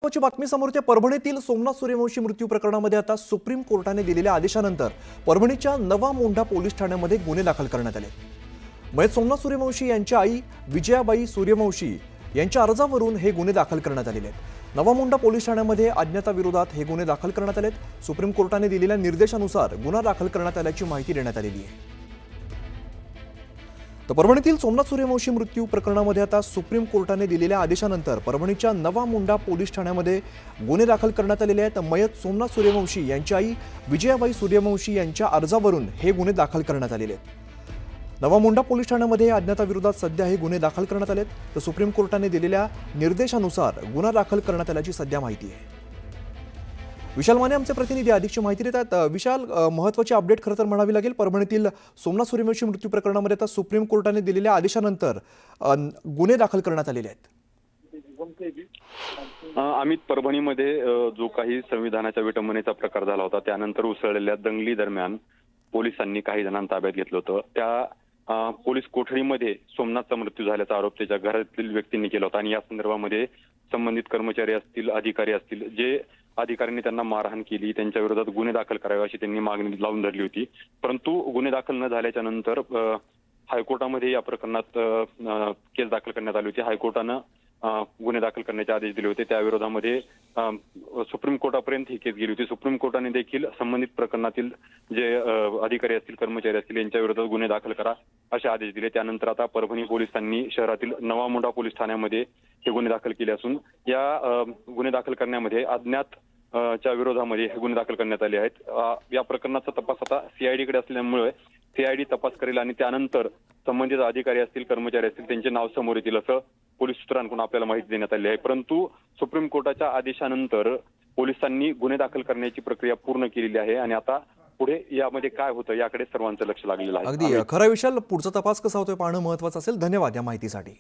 महत्त्वाची बातमी समोर येते। परभणीतील सोमनाथ सूर्यवंशी मृत्यू प्रकरणामध्ये आता सुप्रीम कोर्टाने दिलेल्या आदेशानंतर परभणीच्या नवा मोंढा पोलीस ठाण्यामध्ये गुन्हे दाखल करण्यात आले। मयत सोमनाथ सूर्यवंशी यांच्या आई विजयाबाई सूर्यवंशी यांच्या अर्जावरून हे गुन्हे दाखल करण्यात आलेले आहेत। नवा मोंढा पोलीस ठाण्यामध्ये अज्ञाताविरोधात हे गुन्हे दाखल करण्यात आलेत। सुप्रीम कोर्टाने दिलेल्या निर्देशानुसार गुन्हा दाखल करण्यात आल्याची माहिती देण्यात आलेली आहे। तर परभणीतील सोमनाथ सूर्यवंशी मृत्यू प्रकरणामध्ये आता सुप्रीम कोर्टाने दिलेल्या आदेशानंतर परभणीच्या नवा मोंढा पोलीस ठाण्यामध्ये गुन्हे दाखल करण्यात आलेले आहेत। मयत सोमनाथ सूर्यवंशी यांची आई विजयाबाई सूर्यवंशी यांच्या अर्जावरून हे गुन्हे दाखल करण्यात आलेले आहेत। नवा मोंढा पोलीस ठाण्यामध्ये अज्ञाताविरोधात सध्या हे गुन्हे दाखल करण्यात आलेत। तर सुप्रीम कोर्टाने दिलेल्या निर्देशानुसार गुन्हा दाखल करण्यात आल्याची सध्या माहिती आहे। विशाल माने आमचे प्रतिनिधी अधिकची माहिती देतात। विशाल, महत्त्वाची अपडेट खरं तर म्हणावी लागेल। परभणीतील सोमनाथ सूर्यवंशी मृत्यू प्रकरणामध्ये आता सुप्रीम कोर्टाने दिलेल्या आदेशानंतर गुन्हे दाखल करण्यात आलेले आहेत। अमित, परभणीमध्ये जो काही संविधानाच्या विटंबनेचा प्रकार झाला होता त्यानंतर उसळलेल्या दंगली दरम्यान पोलिसांनी काही जणांना ताब्यात घेतलं होतं। त्या पोलीस कोठडीमध्ये सोमनाथचा मृत्यू झाल्याचा आरोप त्याच्या घरातील व्यक्तींनी केला होता आणि या संदर्भामध्ये संबंधित कर्मचारी असतील, अधिकारी असतील, जे अधिकाऱ्यांनी त्यांना मारहाण केली त्यांच्या विरोधात गुन्हे दाखल करावे अशी त्यांनी मागणी लावून धरली होती। परंतु गुन्हे दाखल न झाल्याच्या नंतर हायकोर्टामध्ये या प्रकरणात केस दाखल करण्यात आली होती। हायकोर्टानं गुन्हे दाखल करण्याचे आदेश दिले होते। त्या विरोधामध्ये सुप्रीम कोर्टापर्यंत ही केस गेली होती। सुप्रीम कोर्टाने देखील संबंधित प्रकरणातील जे अधिकारी असतील, कर्मचारी असतील यांच्या विरोधात गुन्हे दाखल करा असे आदेश दिले। त्यानंतर आता परभणी पोलिसांनी शहरातील नवा मोंढा पोलीस ठाण्यामध्ये हे गुन्हे दाखल केले असून या गुन्हे दाखल करण्यामध्ये अज्ञात च्या विरोधामध्ये हे गुन्हे दाखल करण्यात आले आहेत। या प्रकरणाचा तपास आता सीआयडी कडे असल्यामुळे सीआयडी तपास करेल आणि त्यानंतर संबंधित अधिकारी असतील, कर्मचारी असतील त्यांचे नाव समोर येतील असं पोलीस सूत्रांकडून आपल्याला माहिती देण्यात आली आहे। परंतु सुप्रीम कोर्टाच्या आदेशानंतर पोलिसांनी गुन्हे दाखल करण्याची प्रक्रिया पूर्ण केलेली आहे आणि आता पुढे यामध्ये काय होतं याकडे सर्वांचं लक्ष लागलेलं आहे। अगदी खरं विशाल, पुढचा तपास कसा होतोय पाहणं महत्त्वाचं असेल। धन्यवाद या माहितीसाठी।